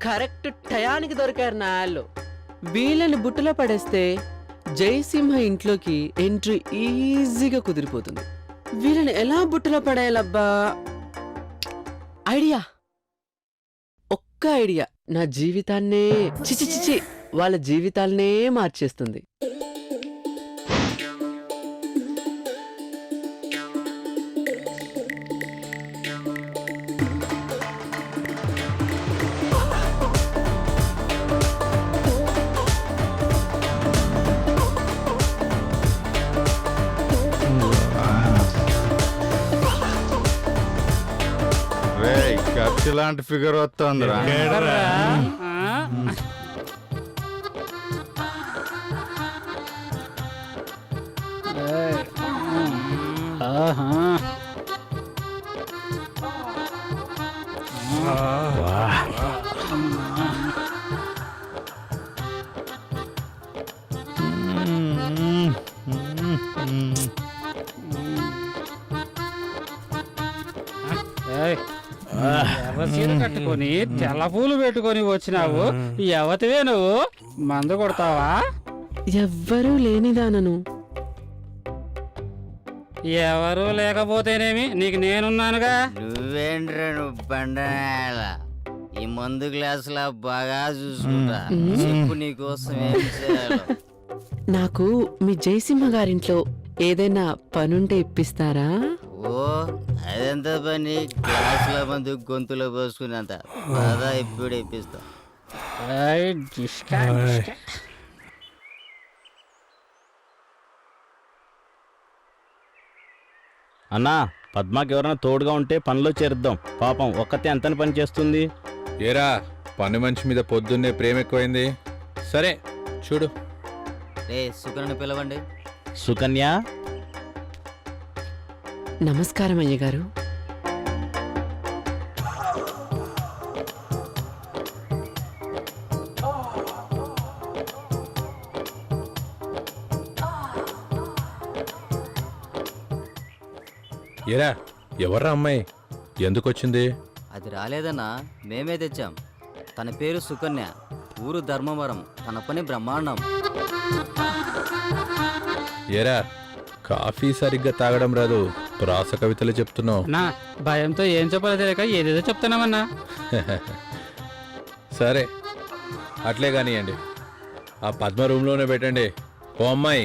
Correct టయానికి దొరికారు నా వాళ్ళు. వీళ్ళని బుట్టలో పడేస్తే జయసింహ ఇంట్లోకి ఎంట్రీ ఈజీగా కుదిరిపోతుంది. వీళ్ళని ఎలా బుట్టలో పడేయాలబ్బా? ఐడియా, ఒక్క ఐడియా నా జీవితాన్నే చిచి వాళ్ళ జీవితాలనే మార్చేస్తుంది. ఇలాంటి ఫిగర్ వస్తుందిరా. చీర కట్టుకొని తెల్ల పూలు పెట్టుకొని వచ్చినావు. ఎవతివే నువ్వు? మందు కొడతావా? ఎవ్వరూ లేనిదానను. ఎవరు లేకపోతేనేమి, నీకు నేనున్నానుగా. నువ్వేంట్రా నువ్వు బండనేల? ఈ మందు గ్లాసులా బాగా చూసుకుంటా. చెప్పు నీకోసం ఏం చేయాలో. నాకు మీ జయసింహ గారింట్లో ఏదైనా పనుంటే ఇప్పిస్తారా? ఓ అదెంత పని? గ్లాసుల మందు గొంతులో పోసుకున్నంత బాగా ఇప్పుడు ఇప్పిస్తా. అన్నా, పద్మాకి ఎవరైనా తోడుగా ఉంటే పనిలో చేరుద్దాం. పాపం ఒక్కతే ఎంతని పని చేస్తుంది. ఏరా, పని మనిషి మీద పొద్దున్నే ప్రేమ ఎక్కువైంది. సరే చూడు. రే సుకన్యని పిలవండి. సుకన్య. నమస్కారం అయ్యగారు. ఏరా, ఎవర్రా అమ్మాయి? ఎందుకొచ్చింది? అది రాలేదన్నా, మేమే తెచ్చాం. తన పేరు సుకన్య, ఊరు ధర్మవరం. తన పని బ్రహ్మాండం. ఏరా, కాఫీ సరిగ్గా తాగడం రాదు, ప్రాస కవితలు చెప్తున్నావు. నా భయంతో ఏం చెప్పాలో తెలియక ఏదేదో చెప్తున్నామన్నా. సరే అట్లే కానివ్వండి. ఆ పద్మ రూమ్లోనే పెట్టండి. ఓ అమ్మాయి,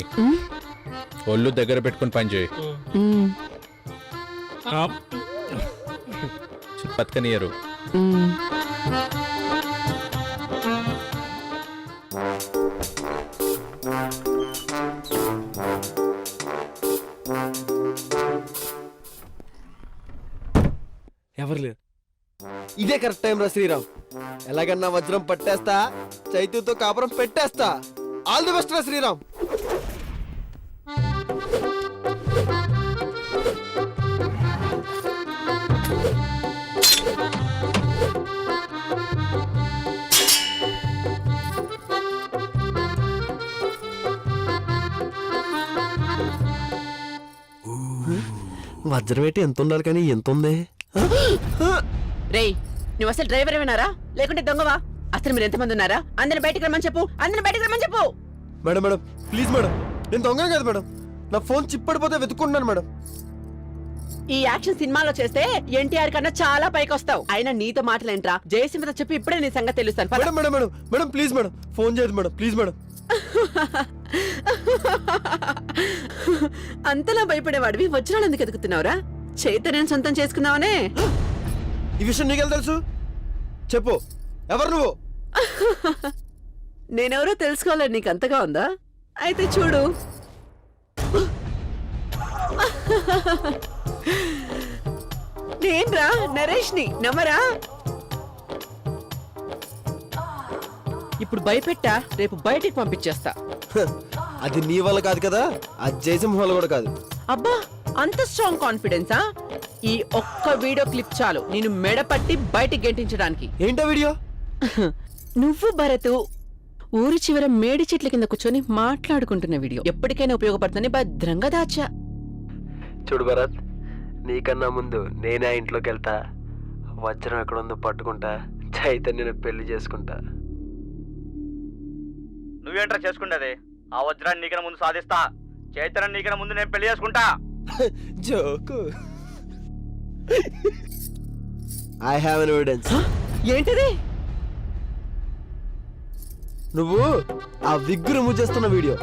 ఒళ్ళు దగ్గర పెట్టుకుని పనిచేయి. బతకనియరు. ఎవరు లేరు. ఇదే కరెక్ట్ టైం రా శ్రీరామ్. ఎలాగన్నా వజ్రం పట్టేస్తా, చైతుతో కాపురం పెట్టేస్తా. ఆల్ ది బెస్ట్ రా శ్రీరామ్. వజ్రం ఏంటి ఎంత ఉండాలి కానీ ఎంత ఉంది? రేయ్, నువ్వు అసలు డ్రైవర్ ఏమన్నారా లేకుంటే దొంగవా? అసలు మీరు ఎంతమంది ఉన్నారా? అందరిని బయటకు రమ్మని చెప్పు. అందరిని బయటకు రమ్మని చెప్పు. మేడం మేడం ప్లీజ్ మేడం, నేను దొంగ కాదు మేడం. నా ఫోన్ చిప్పడిపోతే వెతుక్కుంటున్నాను మేడం. ఈ యాక్షన్ సినిమాలో చేస్తే ఎన్టీఆర్ కన్నా చాలా పైకి వస్తావు. అయినా నీతో మాటలేంట్రా? జయసింహతో చెప్పి ఇప్పుడే నీ సంగతి తెలుస్తాను. Madam madam madam madam please madam, phone చేయదు మేడం, ప్లీజ్ మేడం. అంతలా భయపడేవాడివి వజ్రాలు ఎందుకు ఎదుగుతున్నావురా? చైతన్యం సొంతం చేసుకున్నావనే. ఈ విషయం నీకెలా తెలుసు? చెప్పు, ఎవరు నువ్వు? నేనెవరో తెలుసుకోవాలని నీకు అంతగా ఉందా? అయితే చూడు. నేన్రా నరేష్ ని, నమ్మరా? ఇప్పుడు భయపెట్టా, రేపు బయటికి పంపించేస్తా. అది నీ వల్ల కాదు కదా, అది జయసింహ వల్ల కూడా కాదు. అబ్బా, అంత స్ట్రాంగ్ కాన్ఫిడెన్సా? ఈ ఒక్క వీడియో క్లిప్ చాలు నేను మెడపట్టి బయటికి గెంటించడానికి. ఏంటో వీడియో? నువ్వు భరత్ ఊరి చివర మేడి చెట్ల కింద కూర్చొని మాట్లాడుకుంటున్న వీడియో. ఎప్పటికైనా ఉపయోగపడుతుందని భద్రంగా దాచా. చూడు భరత్, నీకన్నా ముందు నేనే ఆ ఇంట్లోకి వెళ్తా, వజ్రం ఎక్కడుందో పట్టుకుంటా, చైతన్యని పెళ్లి చేసుకుంటా. నువ్వేంట్రా చేసుకుంటది? ఆ వజ్రాన్ని నీకన్నా ముందు సాధిస్తా. చైతన్య నీకన్నా ముందు నేను పెళ్లి చేసుకుంటా. Joke. I have an evidence. ఏంటిది? నువ్వు ఆ విగ్గు రిమూవ్ చేస్తున్న వీడియో.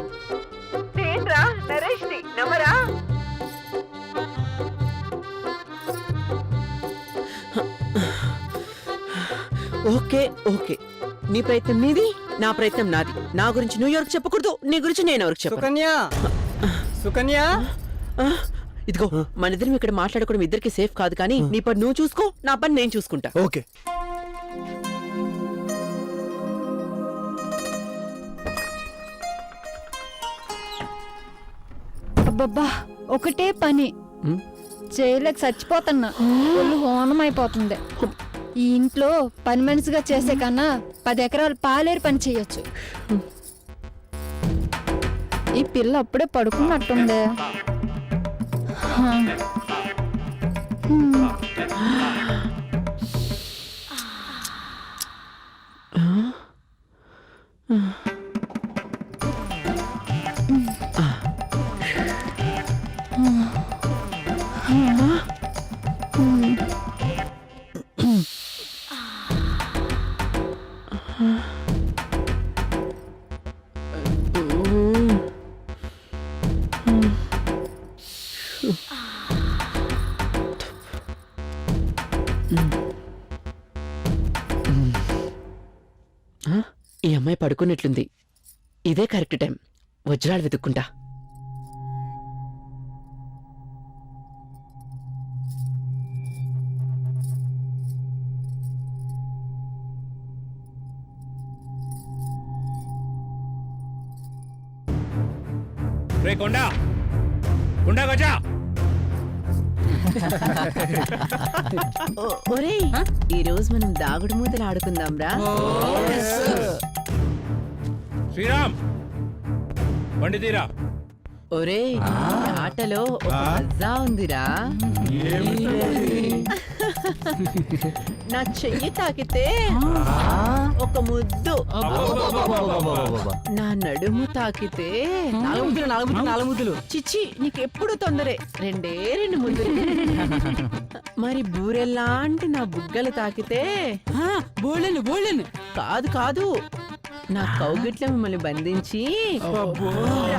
ఓకే ఓకే, నీ ప్రయత్నం నీది, నా ప్రయత్నం నాది. నా గురించి నువ్వు ఎవరికి చెప్పకూడదు, నీ గురించి నేను ఎవరికి చెప్పను. సుకన్య సుకన్య ఆ, ఇదిగో మన ఇద్దరం ఇక్కడ మాట్లాడుకోవడం ఇద్దరికి సేఫ్ కాదు, కానీ నీ పని నువ్వు చూసుకో, నా పని నేను చూసుకుంటా. ఓకే. అబ్బబ్బా ఒకటే పని ఉమ్. చేయలేక చచ్చిపోతున్నా. ఒళ్ళు హోనం అయిపోతుంది. ఈ ఇంట్లో పని మనిషిగా చేసే కన్నా 10 ఎకరాలు పాలేరు పని చేయొచ్చు. ఈ పిల్ల అప్పుడే పడుకున్నట్టుందే. హా. హ్మ్. ఈ అమ్మాయి పడుకున్నట్లుంది. ఇదే కరెక్ట్ టైం, వజ్రాలు వెతుక్కుంటా. రే కొండా, కొండా గజా. ఒరేయ్, ఈ రోజు మనం దాగుడు మూతలు ఆడుకుందాం రా. శ్రీరామ్, బండి తీరా. ఒరేయ్, ఈ ఆటలో ఒక మజా ఉందిరా. నా చెయ్యి తాకితే ఒక ముద్దు, నా నడుము తాకితే 4 ముద్దులు. చిచ్చి, నీకెప్పుడు తొందరే, 2 ముద్దులు. మరి బూరెల్లాంటి నా బుగ్గలు తాకితే బోళ్ళను కాదు కాదు, నా కౌగిట్ల మిమ్మల్ని బంధించి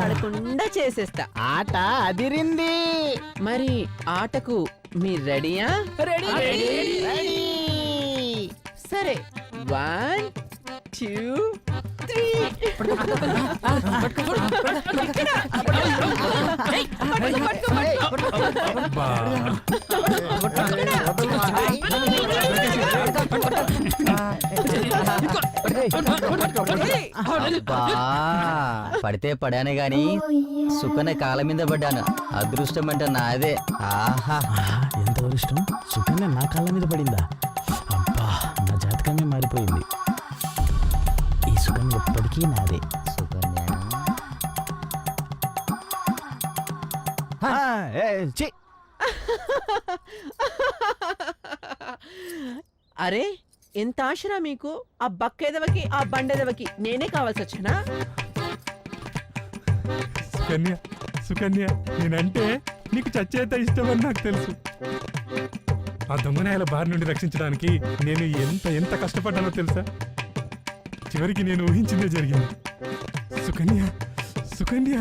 ఆడకుండా చేసేస్తా. ఆట అదిరింది. మరి ఆటకు మీరు రెడీయా? సరే, 1 2 అబ్బా, పడితే పడానే గాని సుకన్య కాళ్ళ మీద పడ్డాను. అదృష్టం అంటే నాదే. ఆహా, ఎంత అదృష్టం! సుకన్య నా కాళ్ళ మీద పడిందా? అబ్బా, నా జాతకమే మారిపోయింది. ఈ సుకన్య ఎప్పటికీ నాదే. సుకన్య అరే, ఎంత ఆశరా మీకు? ఆ బక్కెదవకి ఆ బండెదవకి నేనే కావాల్సి వచ్చానా? సుకన్య, సుకన్య, నేనంటే నీకు చచ్చేత ఇష్టమని నాకు తెలుసు. ఆ దొంగనాయాల బారి నుండి రక్షించడానికి నేను ఎంత కష్టపడ్డానో తెలుసా? చివరికి నేను ఊహించిందే జరిగింది. సుకన్య, సుకన్య.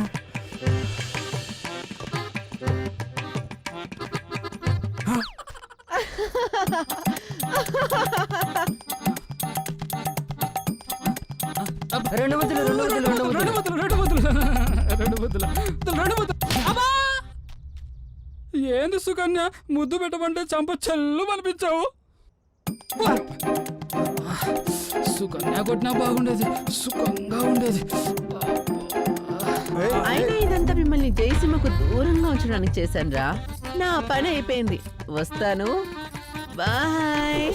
ఏంది సుకన్య, ముద్దు పెట్టమంటే చంప చెల్లు అనిపించావు. సుకన్య కొట్టినా బాగుండేది, సుఖంగా ఉండేది. అయినా ఇదంతా మిమ్మల్ని జయసింహకు దూరంగా ఉంచడానికి చేశానురా. నా పని అయిపోయింది, వస్తాను. బాయ్.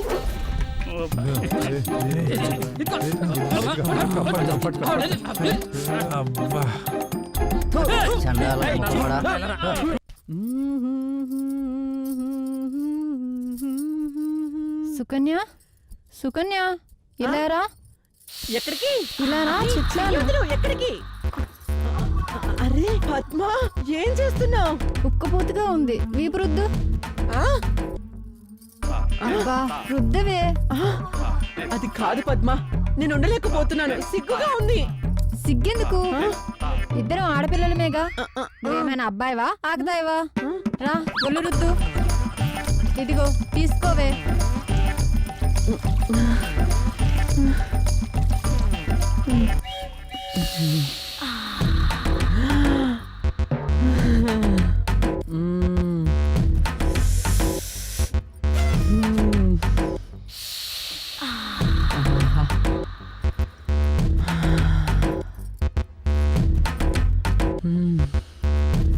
అబ్బా, చండాల సుకన్య సుకన్య ఇలారా ఎక్కడికి ఇలారా చిట్లాను వదిలు, ఎక్కడికి? అరే పద్మ, ఏం చేస్తున్నావు? ఉక్కపోతుగా ఉంది వీపు రుద్దు అబ్బా రుద్దవే అది కాదు పద్మ, నేను ఉండలేకపోతున్నాను, సిగ్గుగా ఉంది. సిగ్గెందుకు ఇద్దరం ఆడపిల్లలమేగా నువ్వేమైనా అబ్బాయివా ఆగదాయివా రా ఒళ్ళు రుద్దు ఇదిగో తీసుకోవే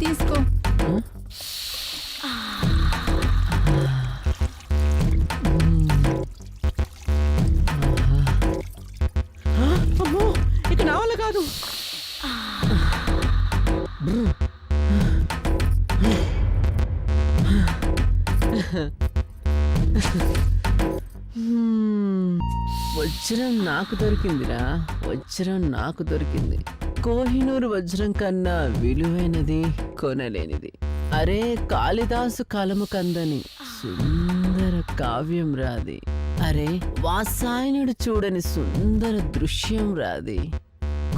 తీసుకో అమ్మో, ఇక నా వల్ల కాదు. వజ్రం నాకు దొరికిందిరా, వజ్రం నాకు దొరికింది. కోహినూరు వజ్రం కన్నా విలువైనది కొనలేనిది. అరే కాళిదాసు కలము కందని సుందర కావ్యం రాది. అరే వాసాయనుడు చూడని సుందర దృశ్యం రాది.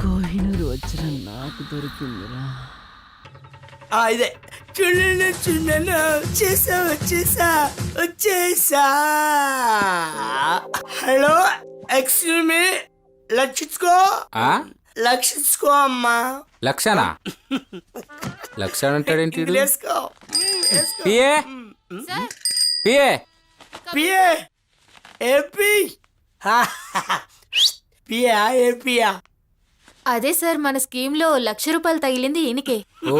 కోహినూరు వజ్రం నాకు దొరికిందిరా. ఇదే చూడండి చూడండి వచ్చేసా వచ్చేసా వచ్చేసా. హలో ఎక్స్క్యూజ్ మీ, లక్షించుకో లక్షించుకో అమ్మా. లక్షనా? లక్ష అంటాడేంటి? వేసుకో PA PA PA AP Piya ఏపీయా. అదే సార్, మన స్కీమ్ లో ₹1,00,000 తగిలింది ఈయనకే. ఓ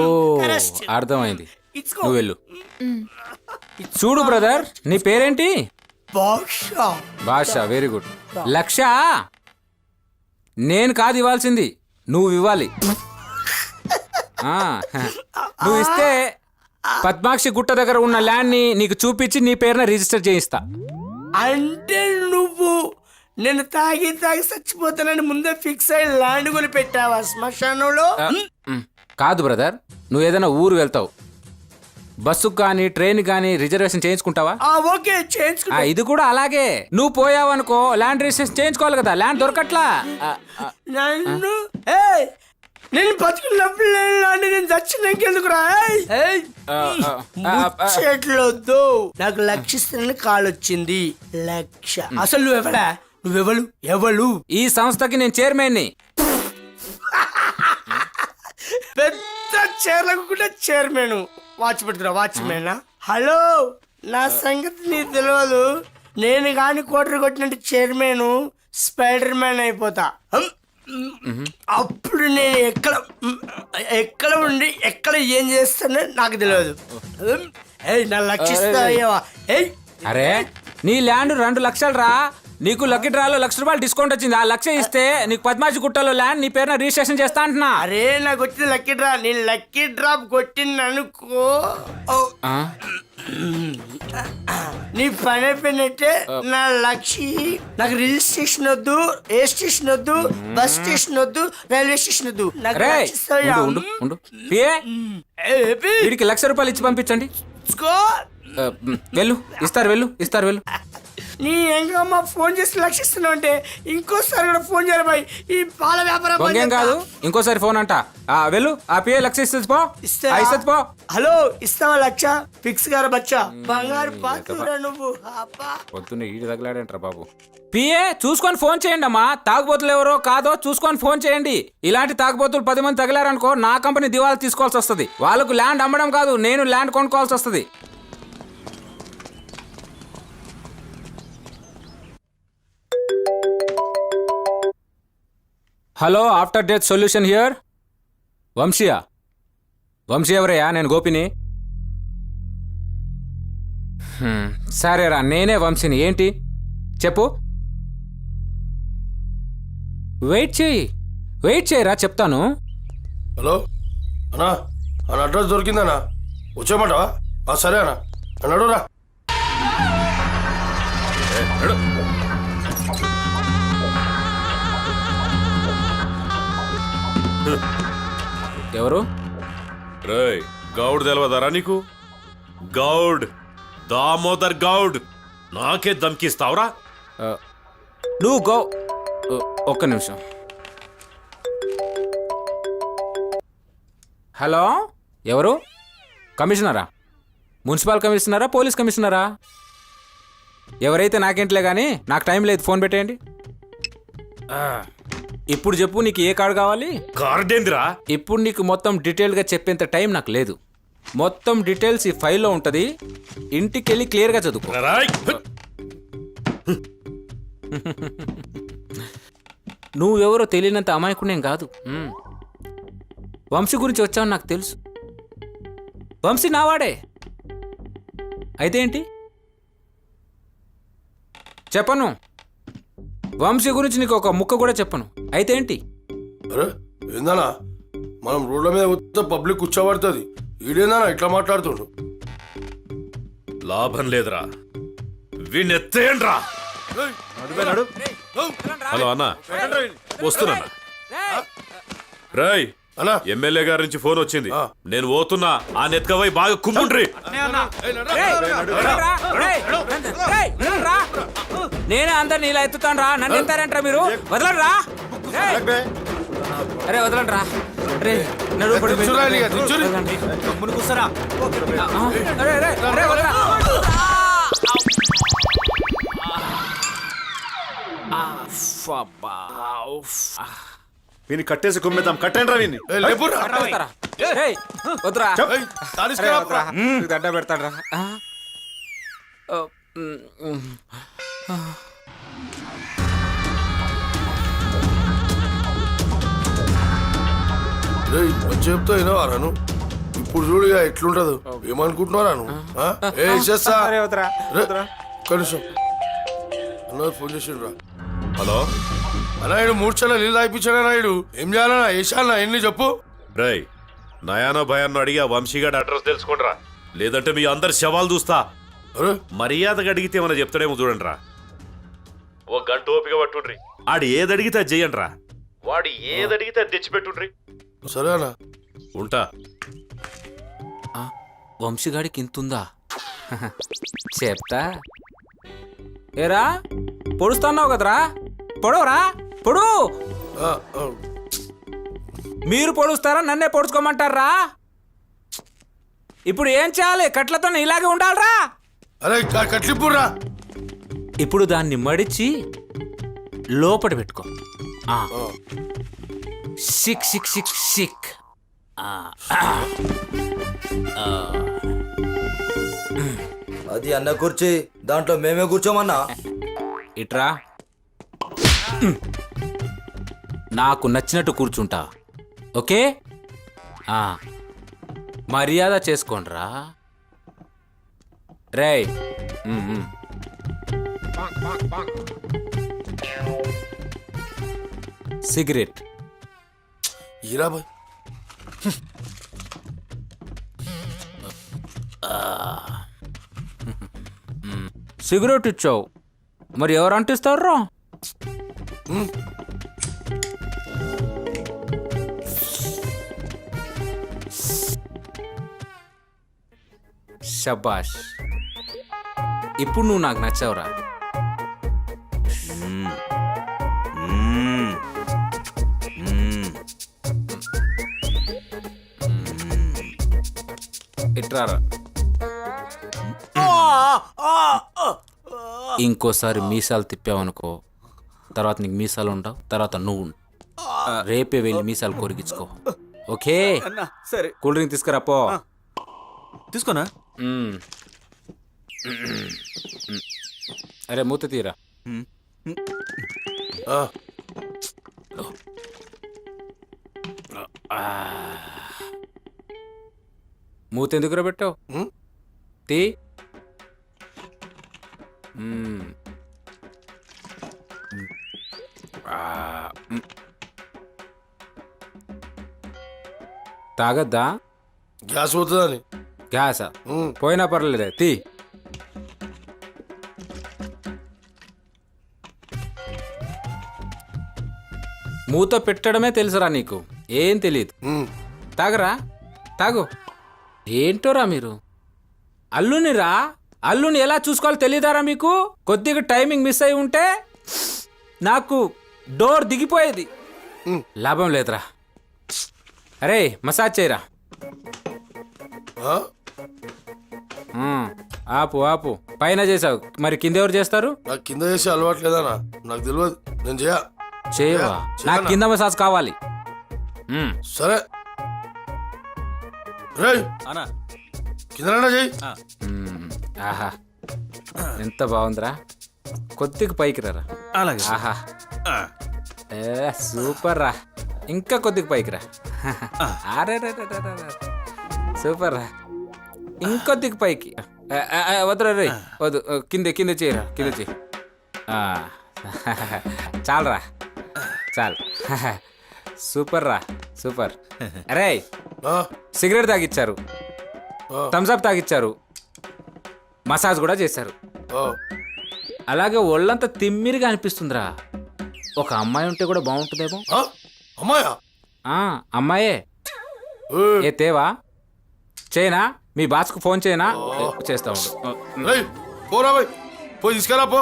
అర్థమైంది, నువ్వు వెళ్ళు. చూడు బ్రదర్, నీ పేరేంటి? భాష. Very good. లక్ష నేను కాదు ఇవ్వాల్సింది, నువ్వు ఇవ్వాలి. నువ్వు ఇస్తే పద్మాక్షి గుట్ట దగ్గర ఉన్న ల్యాండ్ ని నీకు చూపించి నీ పేరున రిజిస్టర్ చేయిస్తా. అంటే నువ్వు నేను తాగి చచ్చిపోతానని ముందే ఫిక్స్ అయ్యి ల్యాండ్ కొని పెట్టావా శ్మశానంలో? కాదు బ్రదర్, నువ్వు ఏదైనా ఊరు వెళ్తావు, బస్సుకు కానీ ట్రైన్ కానీ రిజర్వేషన్ చేయించుకుంటావా? ఓకే చేయించుకుంటా. ఇది కూడా అలాగే, నువ్వు పోయావనుకో ల్యాండ్ రిజిస్ట్రేషన్ చేయించుకోవాలి కదా, ల్యాండ్ దొరకట్లా. నన్ను నేను బతుకున్నప్పుడు ల్యాండ్ నేను చచ్చినాకెందుకురా? చెట్లొద్దు, నాకు లక్షిస్తానని కాల్ వచ్చింది. లక్ష అసలు నువ్వెవడా? నువ్వెవలు? ఈ సంస్థకి నేను చైర్మన్ని. పెద్ద చైర్లకు కూడా చైర్మన్. వాచ్ పెట్టుకురా, వాచ్మేనా? హలో, నా సంగతి నీకు తెలియదు. నేను కాని కోటరు కొట్టినట్టు చైర్మన్ స్పైడర్ మ్యాన్ అయిపోతా. అప్పుడు నేను ఎక్కడ ఉండి ఎక్కడ ఏం చేస్తానో నాకు తెలియదు. నా లక్షిస్తావా? అరే నీ ల్యాండ్ 2 లక్షలు రా, నీకు లక్కీ డ్రాలో ₹1,00,000 డిస్కౌంట్ వచ్చింది. ఆ లక్ష ఇస్తే నీకు పద్మాజి గుట్టలో ల్యాండ్ నీ పేరున రిజిస్ట్రేషన్ చేస్తా అంటున్నా. అరే నాకు వచ్చింది లక్కీ డ్రా. నేను లక్కీ డ్రాప్ కొట్టిందనుకో నీ పని అయిపోయినట్టే. నా లక్షి నాకు రిజిస్ట్రేషన్ వద్దు, ఏ స్టేషన్ వద్దు, బస్ స్టేషన్ వద్దు, రైల్వే స్టేషన్ వద్దు. వీడికి ₹1,00,000 ఇచ్చి పంపించండి. వెళ్ళు, ఇస్తారు వెళ్ళు. నీ ఎంకమ్మ ఫోన్ చేసి లక్షిస్తున్నావు అంటే ఇంకోసారి కూడా ఫోన్ చేయాలి బాయ్. ఈ పాల వ్యాపారం ఏం కాదు, ఇంకోసారి ఫోన్ అంట. వెళ్ళు, ఆ పిఏ లక్ష ఇస్తుంది పో. హలో, ఇస్తావా లక్ష? ఫిక్స్ గారు బచ్చా, బంగారు పాత్ర నువ్వు. పొద్దున్నే ఈడు తగలాడంటారా బాబు. పిఏ చూసుకొని ఫోన్ చేయండి అమ్మా. తాగుబోతులు ఎవరో కాదో చూసుకొని ఫోన్ చేయండి. ఇలాంటి తాగుబోతులు 10 మంది తగిలారనుకో నా కంపెనీ దివాలా తీసుకోవాల్సి వస్తుంది. వాళ్ళకు ల్యాండ్ అమ్మడం కాదు, నేను ల్యాండ్ కొనుక్కోవాల్సి వస్తుంది. Hello, after death solution here. Vamsi ఎవరయ్యా? నేను గోపిని. సరేరా, నేనే వంశీని. ఏంటి చెప్పు. వెయిట్ చేయరా, చెప్తాను. హలో అన్నా, అన్న అడ్రస్ దొరికిందన్నా, వచ్చేయమంటావా? సరే అన్న, అన్నాడు రా. ఎవరు? రేయ్ గౌడ్ తెలవదారా నీకు? గౌడ్, దామోదర్ గౌడ్. నాకే దమ్కిస్తావురా? నువ్వు గో. ఒక్క నిమిషం. హలో, ఎవరు? కమిషనరా? మున్సిపల్ కమిషనరా, పోలీస్ కమిషనరా? ఎవరైతే నాకేంట్లే కానీ నాకు టైం లేదు, ఫోన్ పెట్టేయండి. ఇప్పుడు చెప్పు, నీకు ఏ కార్డు కావాలి? కార్డేందిరా? ఇప్పుడు నీకు మొత్తం డీటెయిల్గా చెప్పేంత టైం నాకు లేదు. మొత్తం డీటెయిల్స్ ఈ ఫైల్లో ఉంటుంది. ఇంటికి వెళ్ళి క్లియర్గా చదువుకో. నువ్వెవరో తెలియనంత అమాయకుడేం కాదు. వంశీ గురించి వచ్చావు నాకు తెలుసు. వంశీ నావాడే. అయితే ఏంటి చెప్పను. వంశీ గురించి నీకు ఒక ముక్క కూడా చెప్పను. అయితే ఏంటి? అరే ఏందన్నా, మనం రోడ్ల మీద వస్తే పబ్లిక్ కూర్చోబడుతుంది. ఈడేందన్నా ఇట్లా మాట్లాడుతుండు? లాభం లేదురా, వీణ్ణి ఎత్తేయండ్రా. హలో అన్న, వస్తున్నా. రేయ్ అన్నా, ఎమ్మెల్యే గారి నుంచి ఫోన్ వచ్చింది. నేను పోతున్నా. ఆ నెత్కవై బాగా కుమ్ముండ్రి. నేనే అందరిని ఇలా ఎత్తుతాను రా. నన్ను ఎత్తారంటారా మీరు? వదలండి రా. అరే వదలండి రా. వీని కట్టేసి కుమ్మేద్దాం. కట్టండి వీని. వద్దురా, దండ పెడతాడు రా. చెప్తా వినవారాను. ఇప్పుడు చూడు ఎట్లుంటదు. ఏమనుకుంటున్నారాను? కనీసం అన్న ఫోన్ చేసిండ్రా. హలో అన్నాయుడు, 3 చల్ల నీళ్ళు తాగిపించాడా నాయుడు? ఏం చేయాలన్నా? వేసాలన్నా ఎన్ని చెప్పు. రై నయానో భయాన్నో అడిగా వంశీగాడి అడ్రస్ తెలుసుకోండిరా, లేదంటే మీ అందరు శవాలు చూస్తా. మర్యాదగా అడిగితే ఏమన్నా చెప్తాడేమో చూడండి రా. ఓ గంట ఓపిక పట్టుండ్రి. ఆడు ఏదడిగితే అది చెయ్యండి రా. వాడు ఏదడిగితే అది తెచ్చిపెట్టుండ్రి. సరేనా? ఉంటా. వంశీగాడికి ఇంతుందా? చెప్తా. ఏరా పొడుస్తున్నావు కదరా, పొడవరా, పొడు. మీరు పొడుస్తారా, నన్నే పొడుచుకోమంటారా? ఇప్పుడు ఏం చేయాలి? కట్లతో ఇలాగే ఉండాలరా. అరే కట్లిప్పురా. ఇప్పుడు దాన్ని మడిచి లోపల పెట్టుకో. సిక్ సిక్ సిక్ సిక్. అది అన్న కూర్చి, దాంట్లో మేమే కూర్చోమన్నా. ఇట్రా. నాకు నచ్చినట్టు కూర్చుంటా, ఓకే? మర్యాద చేసుకోండ్రా. రేయ్ సిగరెట్ ఈరా బాయ్. సిగరెట్ ఇచ్చావు, మరి ఎవరు అంటిస్తారా? శబాష్, ఇప్పుడు నువ్వు నాకు నచ్చావురా. ఇట్రారా. ఇంకోసారి మీసాలు తిప్పావనుకో, తర్వాత నీకు మీసాలు ఉండవు, తర్వాత నువ్వు రేపే వెళ్ళి మీసాలు కొరిగించుకో, ఓకే? సరే, కూల్ డ్రింక్ తీసుకురా పో. తీసుకోనా? అరే మూత తీరా. మూత ఎందుకురా పెట్టావు? తీ. తాగద్దా? గ్యాస్ పోతుందని. గ్యాసా? పోయినా పర్లేదే, తీ. మూత పెట్టడమే తెలుసురా నీకు, ఏం తెలియదు. తాగరా, తాగు. ఏంటోరా మీరు, అల్లునిరా, అల్లుని ఎలా చూసుకోవాలో తెలియదారా మీకు? కొద్దిగా టైమింగ్ మిస్ అయి ఉంటే నాకు డోర్ దిగిపోయేది. లాభం లేదురా. అరే మసాజ్ చేయరా. ఆపు ఆపు, పైన చేసావు మరి కింద ఎవరు చేస్తారు? నాకు కింద చేసే అలవాటు లేదన్నా, నాకు తెలియదు, నేను చేయవా? నాకు కింద మసాజ్ కావాలి. సరే కింద చెయ్యి. ఆహా ఎంత బాగుందిరా, కొద్దిగా పైకి రారా. అలాగే. ఆహా సూపర్ రా, ఇంకా కొద్దిగా పైకి రా. అరే సూపర్ రా, ఇంకొద్దిగా పైకి. వద్దురా రే, వద్దు, కింద కింద చేయరా, కింద చేయి. చాలరా, చాలు. సూపర్ రా, సూపర్. అరే సిగరెట్ తాగిచ్చారు, థమ్స్అప్ తాగిచ్చారు, మసాజ్ కూడా చేశారు. అలాగే ఒళ్ళంతా తిమ్మిరిగా అనిపిస్తుందిరా. ఒక అమ్మాయి ఉంటే కూడా బాగుంటుందేమో. అమ్మాయా? అమ్మాయే. ఏ తేవా చేయనా? మీ బాస్కు ఫోన్ చేయనా? చేస్తా ఉండు. పోరా బాయ్, పోయి తీసుకురా పో.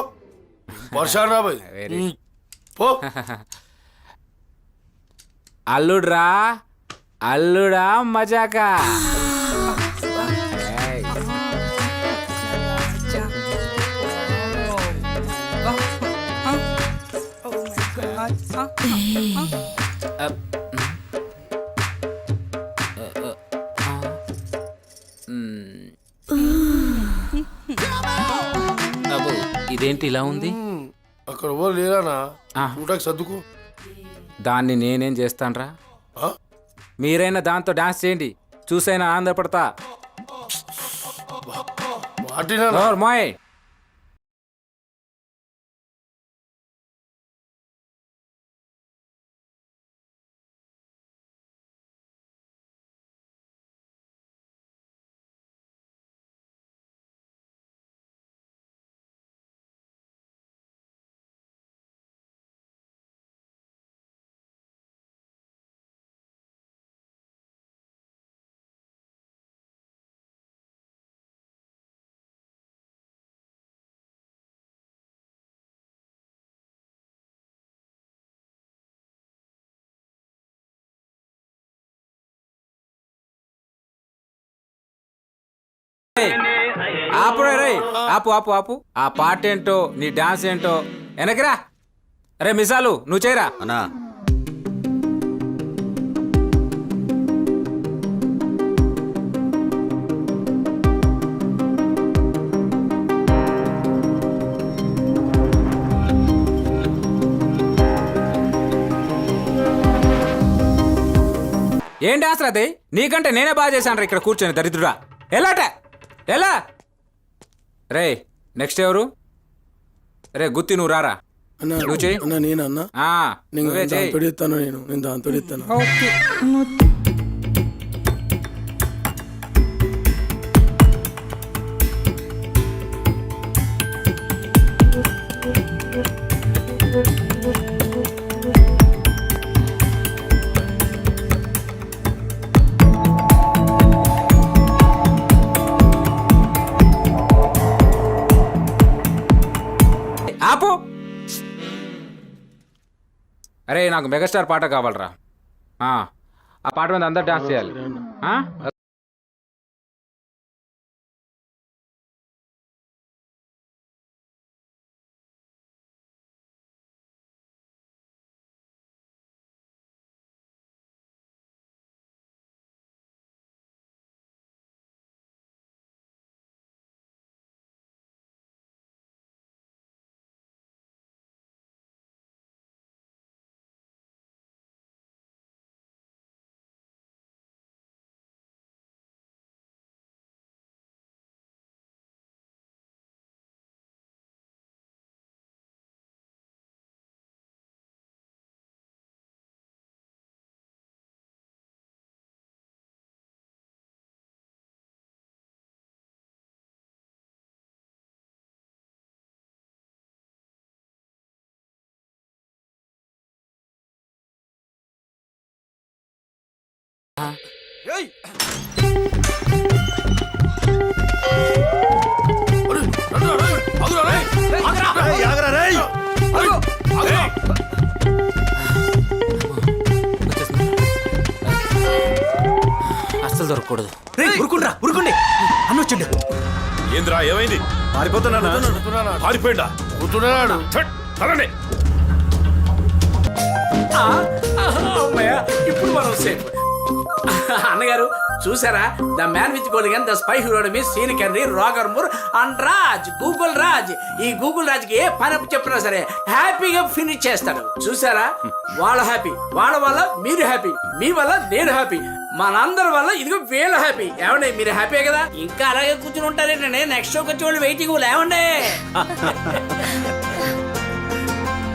వర్షాలు రా బాయ్, పో. అల్లుడ్రా, అల్లుడా మజాకా. ఇదేంటి ఇలా ఉంది? అక్కడ ఎవరు లేరానా? ఊటకి సర్దుకో. దాన్ని నేనేం చేస్తాన్రా? మీరైనా దాంతో డాన్స్ చేయండి, చూసైనా ఆనందపడతా. మాయ్ ఆపురా రే, ఆపు ఆపు ఆపు. ఆ పాట ఏంటో, నీ డాన్స్ ఏంటో వెనకరా. అరే మిసాలు నువ్వు చేయరా. అన్నా ఏం డాన్స్ రాదే? నీకంటే నేనే బాగా చేశాను రా ఇక్కడ కూర్చొని, దరిద్రుడా. ఎలాట ఎలా రే? నెక్స్ట్ ఎవరు? రే గుత్తి నువ్వు రారా. నువ్వు చెయ్యి. నువ్వే చెయ్యి. నేను దాంతో ఇస్తాను. ఆపు. అరే నాకు మెగాస్టార్ పాట కావాలరా. ఆ పాట మీద అందరు డాన్స్ చేయాలి. ఏయ్! అరే, రండ్రా, రేయ్! ఆగురా, రేయ్! రేయ్, ఆగురా, రేయ్! ఆగు, ఆగురా! అస్సలు దొరకకూడదు. ఉరుకుండి అన్న వచ్చిండు. ఏంద్రా ఏమైంది? పారిపోయిందా? కూర్చున్నాడు. తరండి. ఇప్పుడు మనం సేఫ్. అన్నగారు చూసారా, the man with gold gun, the spy hero మీ Sean Connery, Roger Moore and Raj, Google Raj. ఈ గూగుల్ రాజ్ కి ఏ పని అప్పు చెప్పినా సరే హ్యాపీగా ఫినిష్ చేస్తాడు. చూసారా, వాళ్ళ హ్యాపీ, వాళ్ళ వల్ల మీరు హ్యాపీ, మీ వల్ల నేను హ్యాపీ, మనందరి వల్ల ఇదిగో వీళ్ళ హ్యాపీ. ఏమండి మీరు హ్యాపీ కదా? ఇంకా అలాగే కూర్చుని ఉంటారేంటండి? నెక్స్ట్ షోకి వచ్చే వాళ్ళు వెయిటింగ్ లేవండి.